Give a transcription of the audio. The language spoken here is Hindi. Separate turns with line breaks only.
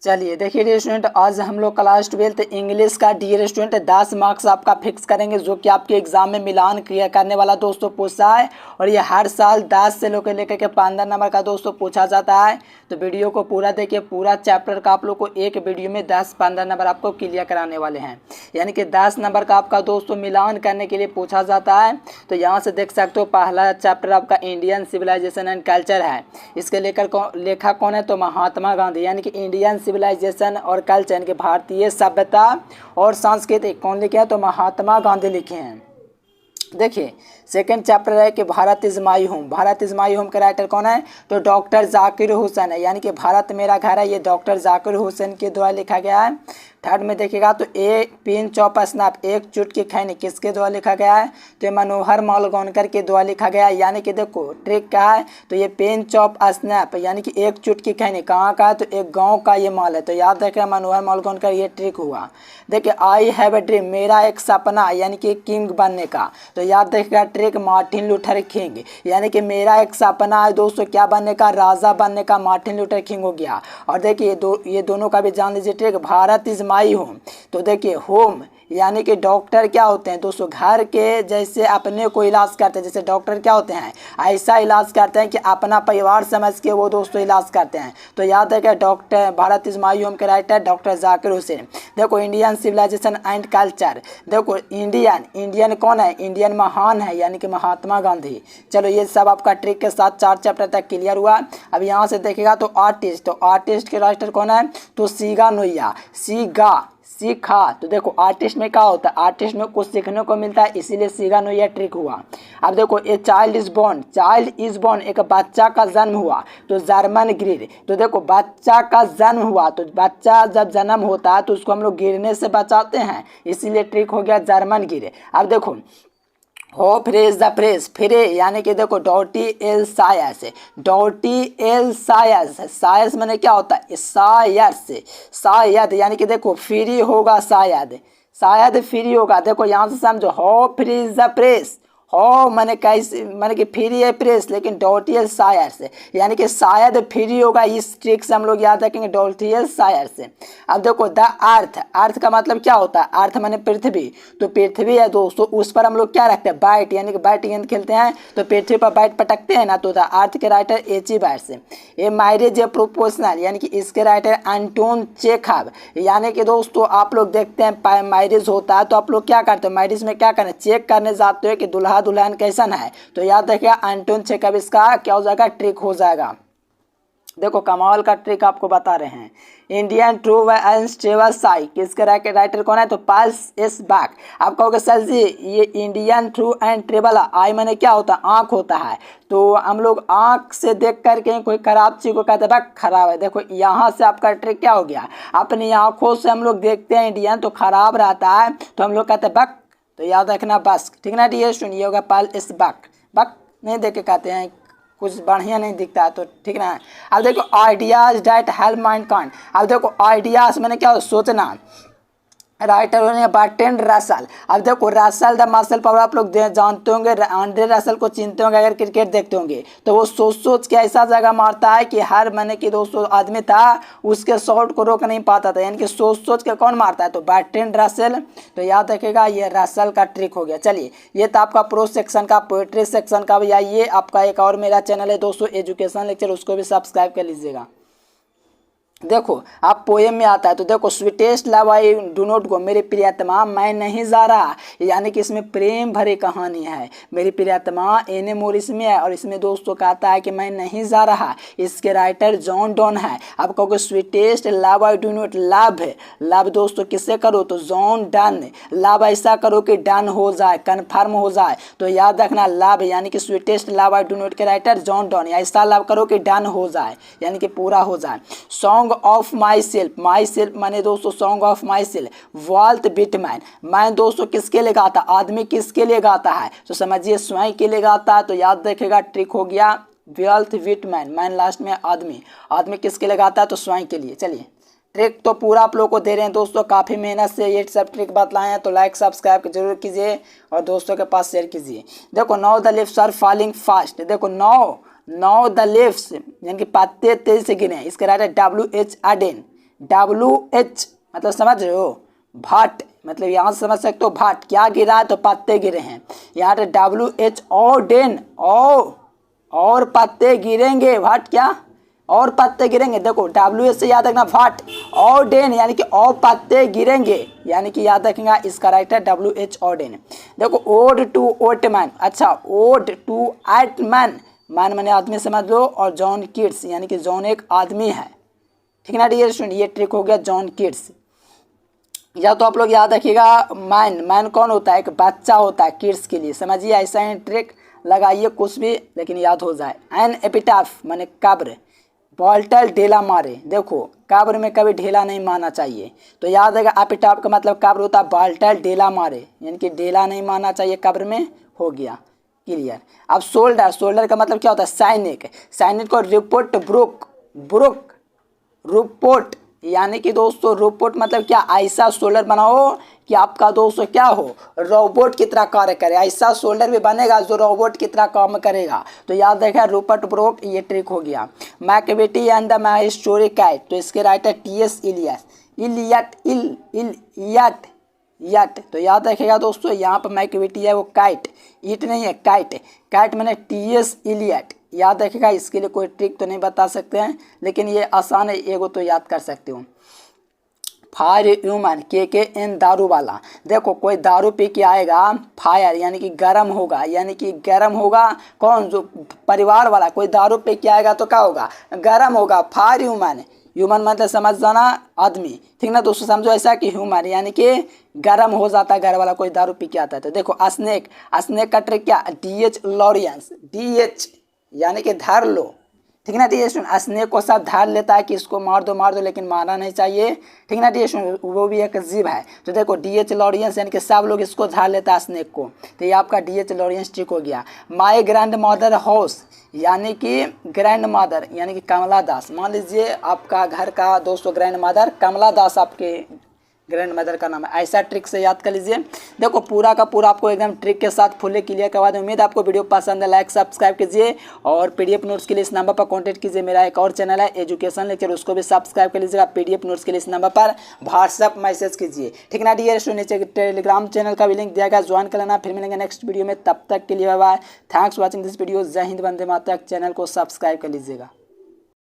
चलिए देखिए डियर स्टूडेंट, आज हम लोग क्लास 12 इंग्लिश का डियर स्टूडेंट 10 मार्क्स आपका फिक्स करेंगे, जो कि आपके एग्जाम में मिलान क्लियर करने वाला दोस्तों पूछा है। और ये हर साल 10 से लेकर के 15 नंबर का दोस्तों पूछा जाता है। तो वीडियो को पूरा देखिए, पूरा चैप्टर का आप लोग को एक वीडियो में 10-15 नंबर आपको क्लियर कराने वाले हैं। यानी कि 10 नंबर का आपका दोस्तों मिलान करने के लिए पूछा जाता है। तो यहाँ से देख सकते हो, पहला चैप्टर आपका इंडियन सिविलाइजेशन एंड कल्चर है। इसके लेखक कौन है? तो महात्मा गांधी। यानी कि इंडियन सिविलाइजेशन और कल्चर यानी कि भारतीय सभ्यता और संस्कृति कौन लिखे हैं? तो महात्मा गांधी लिखे हैं। देखिए सेकंड चैप्टर है कि Bharat is my home. Bharat is my home का राइटर कौन है? तो डॉक्टर जाकिर हुसैन है। यानी कि भारत मेरा घर है, ये डॉक्टर जाकिर हुसैन के द्वारा लिखा गया है। थर्ड में देखिएगा तो ए पिन चौप स्नैप एक चुटकी खैनी किसके द्वारा लिखा गया है? तो ये मनोहर मालगोनकर के द्वारा लिखा गया है। यानी कि देखो ट्रिक क्या है? तो ये पेन चॉप स्नैप यानी कि एक चुटकी खैनी कहाँ का है? तो एक गांव का ये माल है। तो याद रखिए मनोहर मालगोनकर, ये ट्रिक हुआ। देखिए आई हैव ए ड्रीम, मेरा एक सपना यानी कि किंग बनने का। तो याद रखिएगा ट्रिक मार्टिन लूथर किंग। यानी कि मेरा एक सपना है दोस्तों क्या बनने का? राजा बनने का। मार्टिन लूथर किंग हो गया। और देखिए ये दोनों का भी जान लीजिए trick, Bharat is my home. तो देखिए होम यानी कि डॉक्टर क्या होते हैं दोस्तों? घर के जैसे अपने को इलाज करते हैं, जैसे डॉक्टर क्या होते हैं? ऐसा इलाज करते हैं कि अपना परिवार समझ के वो दोस्तों इलाज करते हैं। तो याद है कि doctor Bharat is my home के राइटर डॉक्टर जाकिर हुसैन। देखो इंडियन सिविलाइजेशन एंड कल्चर, देखो इंडियन कौन है? इंडियन महान है यानी कि महात्मा गांधी। चलो ये सब आपका ट्रिक के साथ 4 चैप्टर तक क्लियर हुआ। अब यहाँ से देखेगा तो आर्टिस्ट, तो आर्टिस्ट के राइटर कौन है? तो सीगा नोया। सीखा। तो देखो आर्टिस्ट में क्या होता है? आर्टिस्ट में कुछ सीखने को मिलता है, इसीलिए सीगा नोया ट्रिक हुआ। अब देखो ए चाइल्ड इज बॉर्न एक बच्चा का जन्म हुआ, तो जर्मन ग्रिड। तो देखो बच्चा का जन्म हुआ, तो बच्चा जब जन्म होता है तो उसको हम लोग गिरने से बचाते हैं, इसीलिए ट्रिक हो गया जर्मन गिरे। अब देखो हो फ्रेज द फ्रेज फ्रे यानी कि देखो डॉटी एल सायस, सायस मैंने क्या होता है? शायद यानी कि देखो फ्री होगा, शायद फ्री होगा। देखो यहाँ से समझो हो फ्रीज द प्रेस, हो मैंने कैसे मैंने कि फ्री है प्रेस, लेकिन डॉटियल शायर से यानी कि शायद फ्री होगा। इस ट्रिक से हम लोग याद रखेंगे डॉटियल शायर से। अब देखो द अर्थ का मतलब क्या होता है? अर्थ माने पृथ्वी। तो पृथ्वी है दोस्तों, उस पर हम लोग क्या रखते हैं? बैट, यानी कि बैट गेंद खेलते हैं तो पृथ्वी पर बैट पटकते हैं ना। तो द अर्थ के राइटर एची बैट से। ये मैरिज ए प्रोपोर्शनल यानी कि इसके राइटर एंटोन चेखव। यानी कि दोस्तों आप लोग देखते हैं मैरिज होता है तो आप लोग क्या करते हो? मैरिज में क्या करना? चेक करने जाते हो कि दुल्हन कैसन है। तो याद रखिए एंटोन चेखव इसका क्या हो जाएगा? ट्रिक हो जाएगा। देखो कमाल का ट्रिक आपको बता रहे हैं। Indian true and stable Sai किसके राइटर कौन है? तो पाल्स एस बैक। आप कहोगे सर जी ये इंडियन ट्रू एंड ट्रेबल आई मैंने क्या होता है? आंख होता है। तो हम लोग आंख से देख करके कोई खराब चीज को कहते हैं खराब है। देखो यहाँ से आपका ट्रिक क्या हो गया? अपनी आंखों से हम लोग देखते हैं इंडियन तो खराब रहता है, तो हम लोग कहते हैं बक। तो याद रखना बस, ठीक ना डियर स्टूडेंट? ये होगा पाल इस बक नहीं देख के कहते हैं कुछ बढ़िया नहीं दिखता है, तो ठीक ना। अब देखो ideas that help mind kind. अब देखो आइडियाज मैंने क्या? सोचना। राइटर होने बर्ट्रैंड रसल। अब देखो रसल द मसल पावर आप लोग जानते होंगे, आंद्रे रसल को चिनते होंगे अगर क्रिकेट देखते होंगे। तो वो सोच के ऐसा जगह मारता है कि हर मैंने कि दोस्तों आदमी था उसके शॉट को रोक नहीं पाता था। यानी कि सोच के कौन मारता है? तो बर्ट्रैंड रसल। तो याद रखिएगा ये रसल का ट्रिक हो गया। चलिए ये तो आपका प्रोज सेक्शन का, पोएट्री सेक्शन का भी। ये आपका एक और मेरा चैनल है दोस्तों एजुकेशन लेक्चर, उसको भी सब्सक्राइब कर लीजिएगा। देखो आप पोएम में आता है तो देखो sweetest love I do not go, मेरी प्रियतमा मैं नहीं जा रहा। यानी कि इसमें प्रेम भरी कहानी है। मेरी प्रियतमा एने मोरिस में है और इसमें दोस्तों कहता है कि मैं नहीं जा रहा। इसके राइटर जॉन डॉन है। अब कहोगे sweetest love I do not, love दोस्तों किससे करो? तो जॉन डन। लव ऐसा करो कि डन हो जाए, कन्फर्म हो जाए। तो याद रखना लव यानी कि sweetest love I do not के राइटर जॉन डॉन। ऐसा लव करो कि डन हो जाए यानी कि पूरा हो जाए। सॉन्ग ऑफ माई सेल्फ माने दोस्तों song of my self Walt Whitman. मैं दोस्तों किसके लिए गाता? आदमी किसके लिए गाता है? तो समझिए स्वयं के लिए गाता है। तो याद रखेगा ट्रिक हो गया वाल्ट बिटमैन, मैन लास्ट में आदमी किसके लिए गाता है? तो स्वयं के लिए। चलिए ट्रिक तो पूरा आप लोग को दे रहे हैं दोस्तों, काफ़ी मेहनत से ये सब ट्रिक बतलाए हैं। तो लाइक सब्सक्राइब जरूर कीजिए और दोस्तों के पास शेयर कीजिए। देखो now the leaves are falling fast. देखो नाउ द लीव्स यानी कि पत्ते तेज से गिरे। इसके राइटर WH आडेन। WH मतलब समझ रहे हो, भाट, मतलब यहाँ से समझ सकते हो भाट, क्या गिरा है तो पत्ते गिरे हैं। यहाँ पे WH ऑर्डेन, और पत्ते गिरेंगे, भाट क्या, और पत्ते गिरेंगे। देखो WH से याद रखना भाट, ऑर्डेन यानी कि और पत्ते गिरेंगे, यानी कि याद रखेंगे इसका राइट है WH ऑर्डेन। देखो ओड टू ओटमैन, अच्छा ओड टू एटमैन, मैन मैंने आदमी समझ लो, और जॉन किड्स यानी कि जॉन एक आदमी है, ठीक ना डियर स्टूडेंट, ये ट्रिक हो गया जॉन किड्स। या तो आप लोग याद रखिएगा मैन कौन होता है, एक बच्चा होता है, किड्स के लिए समझिए, ऐसा ही ट्रिक लगाइए कुछ भी लेकिन याद हो जाए। एन एपिटाफ माने कब्र, बॉल्टल ढेला मारे, देखो कब्र में कभी ढेला नहीं मारना चाहिए, तो याद रहेगा एपिटाफ का मतलब कब्र होता है, बाल्टल ढेला मारे यानी कि ढेला नहीं मारना चाहिए कब्र में, हो गया क्लियर। अब शोल्डर का मतलब क्या होता है, सैनिक को रिपोर्ट ब्रुक रोबोट, यानी कि दोस्तों रोबोट मतलब क्या, ऐसा शोल्डर बनाओ कि आपका दोस्तों क्या हो, रोबोट की तरह कार्य करे, ऐसा शोल्डर भी बनेगा जो रोबोट की तरह काम करेगा, तो याद रखा रूपर्ट ब्रोक, ये ट्रिक हो गया। Macavity and the mystery cat, तो इसके राइटर TS इलियट, यट, तो याद रखेगा दोस्तों यहाँ पर मैकबेटी है वो काइट, ईट नहीं है काइट मैंने TS इलियट, याद रखेगा। इसके लिए कोई ट्रिक तो नहीं बता सकते हैं लेकिन ये आसान है, एगो तो याद कर सकते हो। फायर ह्यूमन KKN दारू वाला, देखो कोई दारू पी के आएगा, फायर यानी कि गर्म होगा, कौन, जो परिवार वाला, कोई दारू पी के आएगा तो क्या होगा, गर्म होगा, फायर ह्यूमन मतलब समझ जाना आदमी, ठीक ना दोस्तों, समझो ऐसा कि ह्यूमन यानी कि गर्म हो जाता है घर वाला, कोई दारू पी के आता है। तो देखो स्नेक का ट्रिक क्या, DH लॉरियंस, DH यानी कि धार लो, ठीक ना डी स्टूडेंट, स्नेक को सब धार लेता है कि इसको मार दो लेकिन मारना नहीं चाहिए, ठीक ना डी स्टूडेंट, वो भी एक जीव है। तो देखो DH लॉरियंस यानी कि सब लोग इसको धार लेता है स्नेक को, तो ये आपका DH लॉरियंस ट्रिक हो गया। माई ग्रैंड मदर हाउस यानी कि ग्रैंड मदर यानी कि कमला दास, मान लीजिए आपका घर का दोस्तों ग्रैंड मदर कमला दास आपके ग्रैंड मदर का नाम है, ऐसा ट्रिक से याद कर लीजिए। देखो पूरा का पूरा आपको एकदम ट्रिक के साथ फुल्ली क्लियर करवा दूँ। उम्मीद आपको वीडियो पसंद है, लाइक सब्सक्राइब कीजिए और PDF नोट्स के लिए इस नंबर पर कॉन्टैक्ट कीजिए। मेरा एक और चैनल है एजुकेशन लेक्चर, उसको भी सब्सक्राइब कर लीजिएगा। PDF नोट्स के लिए इस नंबर पर व्हाट्सअप मैसेज कीजिए, ठीक ना डियर स्टूडेंट। नीचे टेलीग्राम चैनल का भी लिंक दिया गया, ज्वाइन कर लेना। फिर मिलेंगे नेक्स्ट वीडियो में, तब तक के लिए bye bye, thanks watching this video. जय हिंद, वंदे मातरम। चैनल को सब्सक्राइब कर लीजिएगा।